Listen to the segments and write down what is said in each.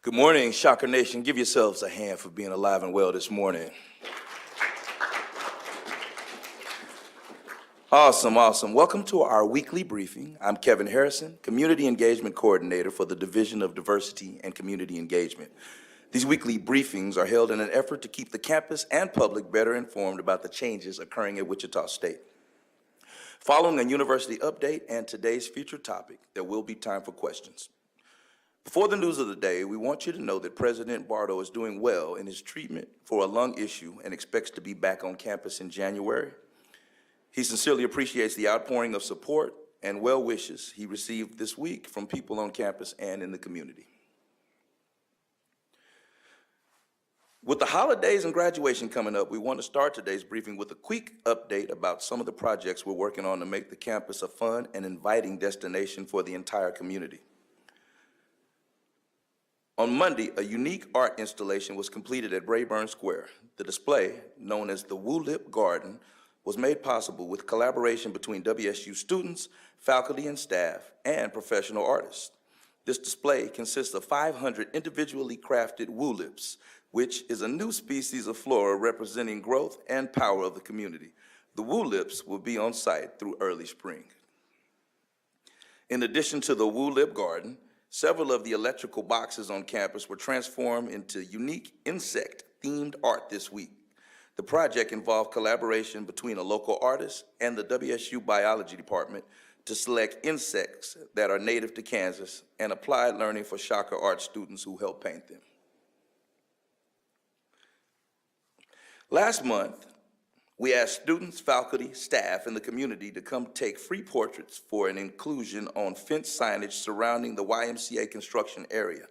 Good morning, Shocker Nation. Give yourselves a hand for being alive and well this morning. Awesome, awesome. Welcome to our weekly briefing. I'm Kevin Harrison, Community Engagement Coordinator for the Division of Diversity and Community Engagement. These weekly briefings are held in an effort to keep the campus and public better informed about the changes occurring at Wichita State. Following a university update and today's featured topic, there will be time for questions. Before the news of the day, we want you to know that President Bardo is doing well in his treatment for a lung issue and expects to be back on campus in January. He sincerely appreciates the outpouring of support and well wishes he received this week from people on campus and in the community. With the holidays and graduation coming up, we want to start today's briefing with a quick update about some of the projects we're working on to make the campus a fun and inviting destination for the entire community. On Monday, a unique art installation was completed at Rayburn Square. The display, known as the Woolip Garden, was made possible with collaboration between WSU students, faculty and staff, and professional artists. This display consists of 500 individually crafted woolips, which is a new species of flora representing growth and power of the community. The woolips will be on site through early spring. In addition to the Woolip Garden, several of the electrical boxes on campus were transformed into unique insect-themed art this week. The project involved collaboration between a local artist and the WSU Biology Department to select insects that are native to Kansas and applied learning for Shocker art students who helped paint them. Last month, we asked students, faculty, staff, and the community to come take free portraits for an inclusion on fence signage surrounding the YMCA construction area.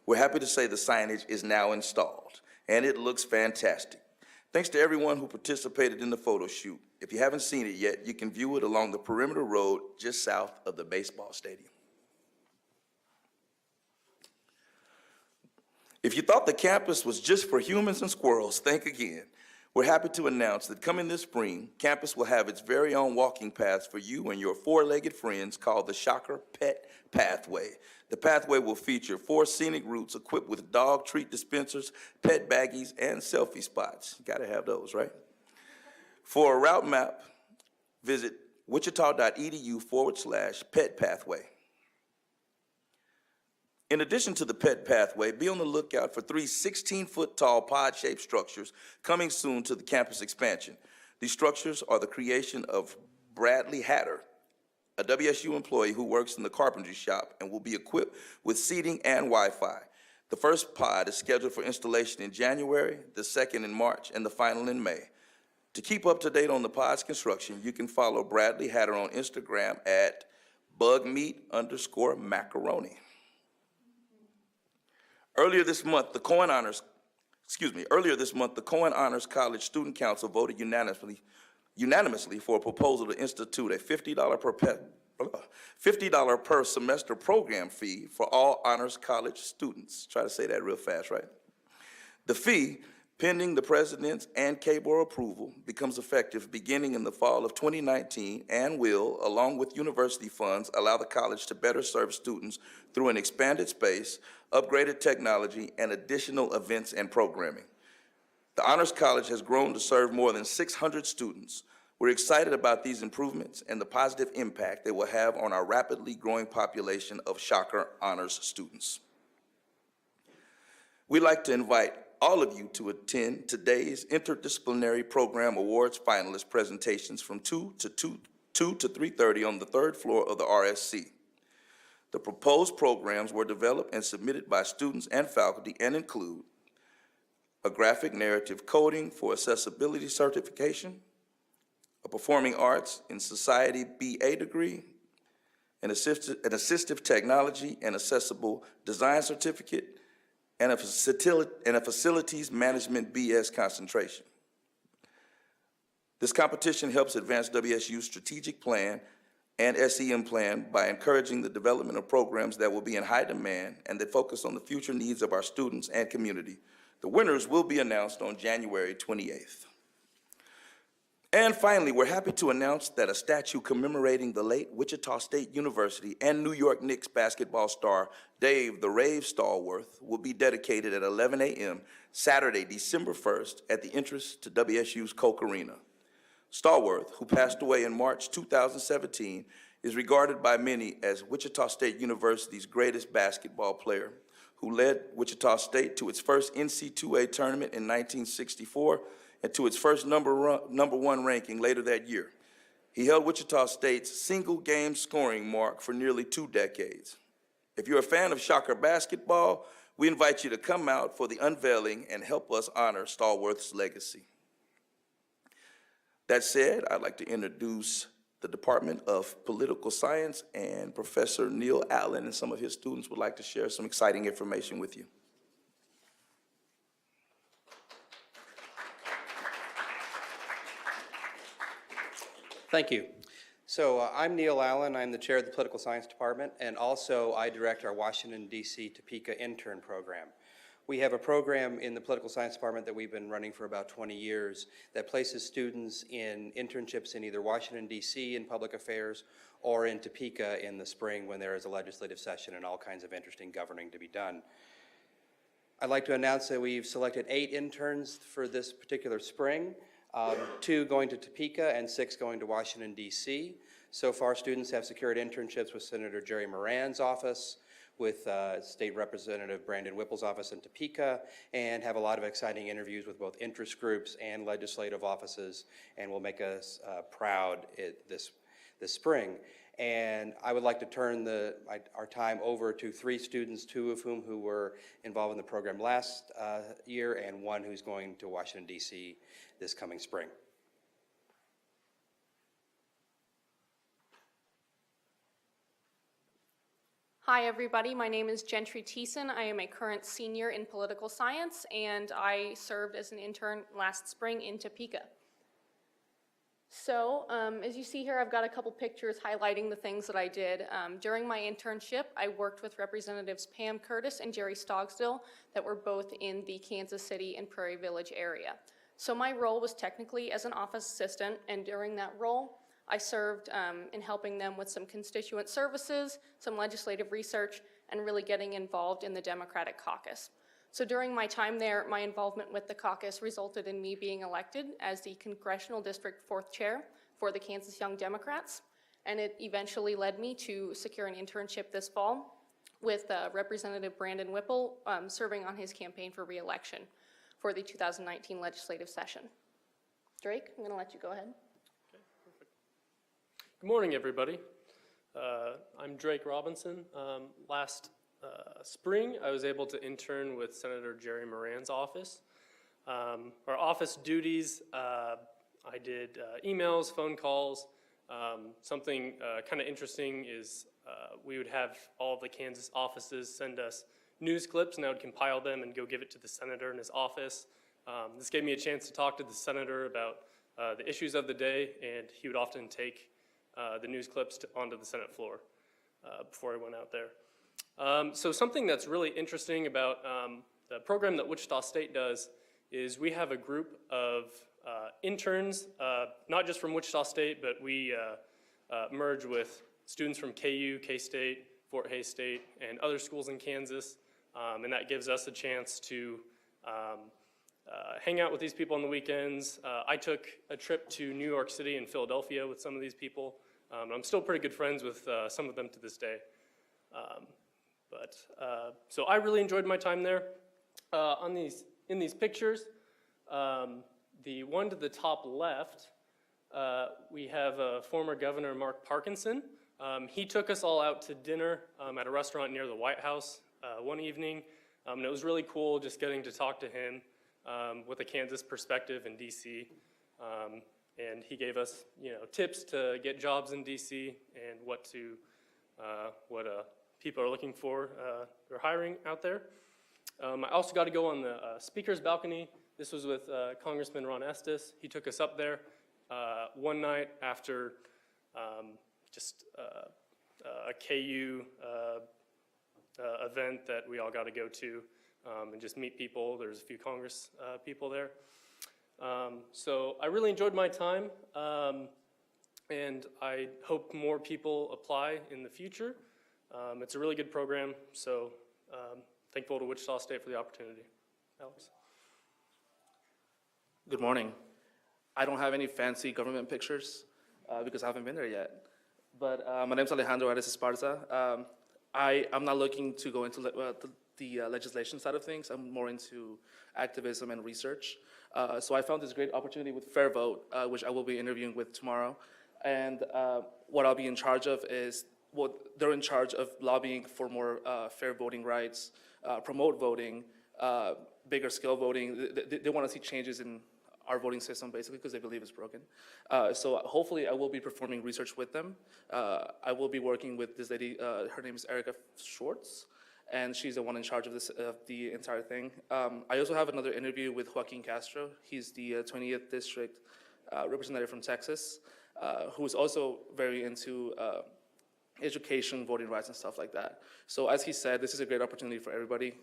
We're happy to say the signage is now installed, and it looks fantastic. Thanks to everyone who participated in the photo shoot. If you haven't seen it yet, you can view it along the perimeter road just south of the baseball stadium. If you thought the campus was just for humans and squirrels, think again. We're happy to announce that coming this spring, campus will have its very own walking paths for you and your four-legged friends called the Shocker Pet Pathway. The pathway will feature 4 scenic routes equipped with dog treat dispensers, pet baggies, and selfie spots. You gotta have those, right? For a route map, visit wichita.edu/pet pathway. In addition to the pet pathway, be on the lookout for 3 16-foot tall pod-shaped structures coming soon to the campus expansion. These structures are the creation of Bradley Hatter, a WSU employee who works in the carpentry shop and will be equipped with seating and Wi-Fi. The first pod is scheduled for installation in January, the second in March, and the final in May. To keep up to date on the pod's construction, you can follow Bradley Hatter on Instagram at bugmeat_macaroni. Earlier this month, the Cohen Honors College Student Council voted unanimously for a proposal to institute a $50 per semester program fee for all Honors College students. Try to say that real fast, right? The fee, pending the President's and KBOR approval, becomes effective beginning in the fall of 2019 and will, along with university funds, allow the college to better serve students through an expanded space, upgraded technology, and additional events and programming. The Honors College has grown to serve more than 600 students. We're excited about these improvements and the positive impact they will have on our rapidly growing population of Shocker Honors students. We'd like to invite all of you to attend today's Interdisciplinary Program Awards finalist presentations from 2 to 3:30 on the 3rd floor of the RSC. The proposed programs were developed and submitted by students and faculty and include a graphic narrative coding for accessibility certification, a performing arts in society BA degree, an assistive technology and accessible design certificate, and a facilities management BS concentration. This competition helps advance WSU's strategic plan and SEM plan by encouraging the development of programs that will be in high demand and that focus on the future needs of our students and community. The winners will be announced on January 28th. And finally, we're happy to announce that a statue commemorating the late Wichita State University and New York Knicks basketball star Dave the Rave Stallworth will be dedicated at 11 a.m. Saturday, December 1st at the entrance to WSU's Koch Arena. Stallworth, who passed away in March 2017, is regarded by many as Wichita State University's greatest basketball player, who led Wichita State to its first NC2A tournament in 1964 and to its first number one ranking later that year. He held Wichita State's single-game scoring mark for nearly 2 decades. If you're a fan of Shocker basketball, we invite you to come out for the unveiling and help us honor Stallworth's legacy. That said, I'd like to introduce the Department of Political Science, and Professor Neil Allen and some of his students would like to share some exciting information with you. Thank you. So I'm Neil Allen. I'm the chair of the Political Science Department, and also I direct our Washington, D.C. Topeka intern program. We have a program in the Political Science Department that we've been running for about 20 years that places students in internships in either Washington, D.C. in public affairs or in Topeka in the spring when there is a legislative session and all kinds of interesting governing to be done. I'd like to announce that we've selected 8 interns for this particular spring. 2 going to Topeka and 6 going to Washington, D.C. So far, students have secured internships with Senator Jerry Moran's office, with State Representative Brandon Whipple's office in Topeka, and have a lot of exciting interviews with both interest groups and legislative offices, and will make us proud this spring. And I would like to turn our time over to 3 students, 2 of whom who were involved in the program last year, and 1 who's going to Washington, D.C. this coming spring. Hi everybody, my name is Gentry Thiessen. I am a current senior in political science, and I served as an intern last spring in Topeka. So, as you see here, I've got a couple pictures highlighting the things that I did. During my internship, I worked with Representatives Pam Curtis and Jerry Stogsdill that were both in the Kansas City and Prairie Village area. So my role was technically as an office assistant, and during that role, I served in helping them with some constituent services, some legislative research, and really getting involved in the Democratic caucus. So during my time there, my involvement with the caucus resulted in me being elected as the Congressional District 4th Chair for the Kansas Young Democrats, and it eventually led me to secure an internship this fall with Representative Brandon Whipple serving on his campaign for re-election for the 2019 legislative session. Drake, I'm going to let you go ahead. Okay, perfect. Good morning, everybody. I'm Drake Robinson. Last spring, I was able to intern with Senator Jerry Moran's office. Our office duties, I did emails, phone calls. Something kind of interesting is we would have all of the Kansas offices send us news clips, and I would compile them and go give it to the senator in his office. This gave me a chance to talk to the senator about the issues of the day, and he would often take the news clips onto the Senate floor before I went out there. So something that's really interesting about the program that Wichita State does is we have a group of interns, not just from Wichita State, but we merge with students from KU, K-State, Fort Hays State, and other schools in Kansas, and that gives us a chance to hang out with these people on the weekends. I took a trip to New York City and Philadelphia with some of these people. I'm still pretty good friends with some of them to this day. So I really enjoyed my time there. In these pictures, the one to the top left, we have former Governor Mark Parkinson. He took us all out to dinner at a restaurant near the White House one evening, and it was really cool just getting to talk to him with a Kansas perspective in D.C. And he gave us, tips to get jobs in D.C. and what people are looking for or hiring out there. I also got to go on the speaker's balcony. This was with Congressman Ron Estes. He took us up there one night after just a KU event that we all got to go to and just meet people. There's a few Congress people there. So I really enjoyed my time, and I hope more people apply in the future. It's a really good program, so thankful to Wichita State for the opportunity. Alex? Good morning. I don't have any fancy government pictures because I haven't been there yet. But my name's Alejandro Ares Esparza. I'm not looking to go into the legislation side of things. I'm more into activism and research. So I found this great opportunity with Fair Vote, which I will be interviewing with tomorrow. And what I'll be in charge of is, they're in charge of lobbying for more fair voting rights, promote voting, bigger scale voting. They want to see changes in our voting system, basically, because they believe it's broken. So hopefully I will be performing research with them. I will be working with this lady, her name is Erica Schwartz, and she's the one in charge of the entire thing. I also have another interview with Joaquin Castro. He's the 20th District representative from Texas, who is also very into education, voting rights, and stuff like that. So as he said, this is a great opportunity for everybody.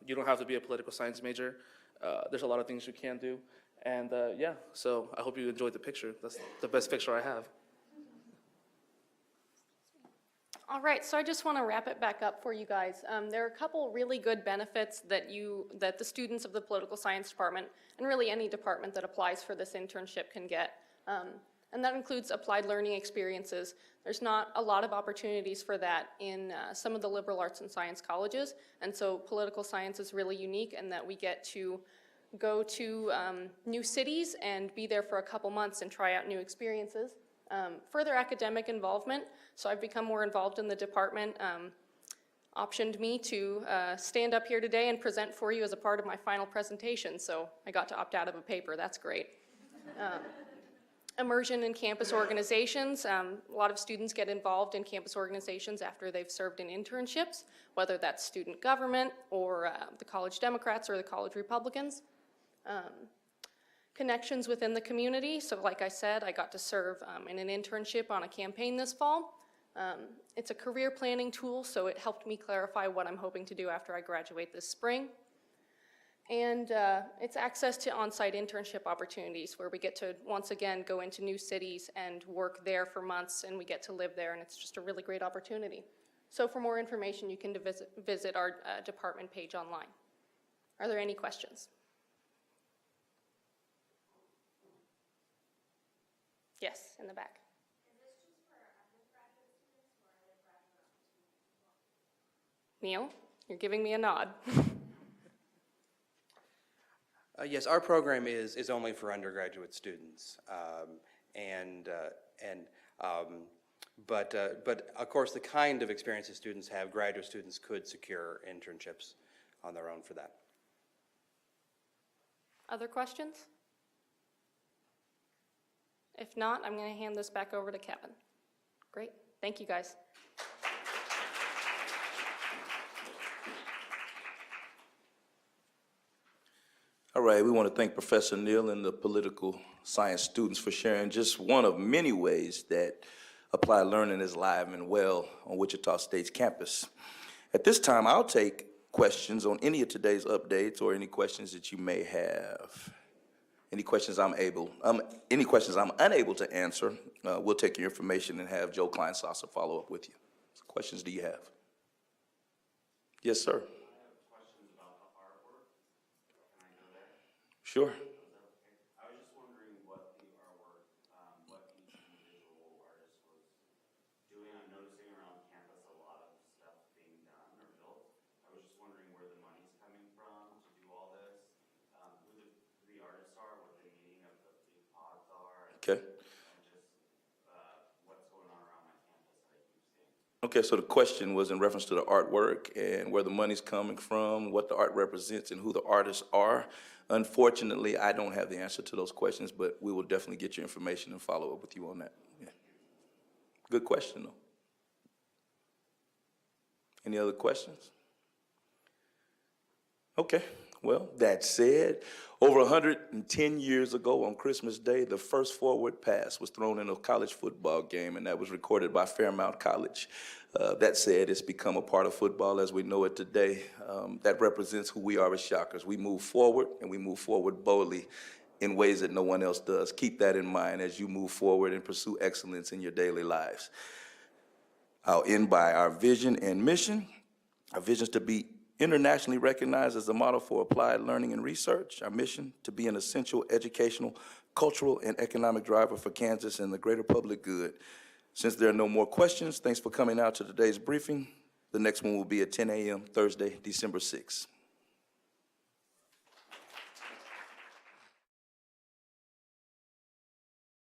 You don't have to be a political science major. There's a lot of things you can do. And yeah, so I hope you enjoyed the picture. That's the best picture I have. All right, so I just want to wrap it back up for you guys. There are a couple really good benefits that the students of the political science department, and really any department that applies for this internship, can get. And that includes applied learning experiences. There's not a lot of opportunities for that in some of the liberal arts and science colleges, and so political science is really unique in that we get to go to new cities and be there for a couple months and try out new experiences. Further academic involvement, so I've become more involved in the department, optioned me to stand up here today and present for you as a part of my final presentation, so I got to opt out of a paper. That's great. Immersion in campus organizations. A lot of students get involved in campus organizations after they've served in internships, whether that's student government or the college Democrats or the college Republicans. Connections within the community. So like I said, I got to serve in an internship on a campaign this fall. It's a career planning tool, so it helped me clarify what I'm hoping to do after I graduate this spring. And it's access to on-site internship opportunities where we get to, once again, go into new cities and work there for months, and we get to live there, and it's just a really great opportunity. So for more information, you can visit our department page online. Are there any questions? Yes, in the back. Is this just for undergraduate students or are there graduate students? Neil, you're giving me a nod. Yes, our program is only for undergraduate students, but of course the kind of experiences students have, graduate students could secure internships on their own for that. Other questions? If not, I'm going to hand this back over to Kevin. Great, thank you guys. All right, we want to thank Professor Neal and the political science students for sharing just one of many ways that applied learning is alive and well on Wichita State's campus. At this time, I'll take questions on any of today's updates or any questions that you may have. Any questions I'm unable to answer, we'll take your information and have Joe Kleinsasser follow up with you. So questions do you have? Yes, sir. Sure. I was just wondering what the artwork, what each individual artist was doing. I'm noticing around campus a lot of stuff being done or built. I was just wondering where the money's coming from to do all this, who the artists are, what the meaning of the big pods are, and Okay. just what's going on around my campus that I keep seeing. Okay, so the question was in reference to the artwork and where the money's coming from, what the art represents, and who the artists are. Unfortunately, I don't have the answer to those questions, but we will definitely get your information and follow up with you on that. Yeah. Good question, though. Any other questions? Okay, well, that said, over 110 years ago on Christmas Day, the first forward pass was thrown in a college football game, and that was recorded by Fairmount College. That said, it's become a part of football as we know it today. That represents who we are as Shockers. We move forward, and we move forward boldly in ways that no one else does. Keep that in mind as you move forward and pursue excellence in your daily lives. I'll end by our vision and mission. Our vision is to be internationally recognized as a model for applied learning and research. Our mission to be an essential educational, cultural, and economic driver for Kansas and the greater public good. Since there are no more questions, thanks for coming out to today's briefing. The next one will be at 10 a.m. Thursday, December 6th.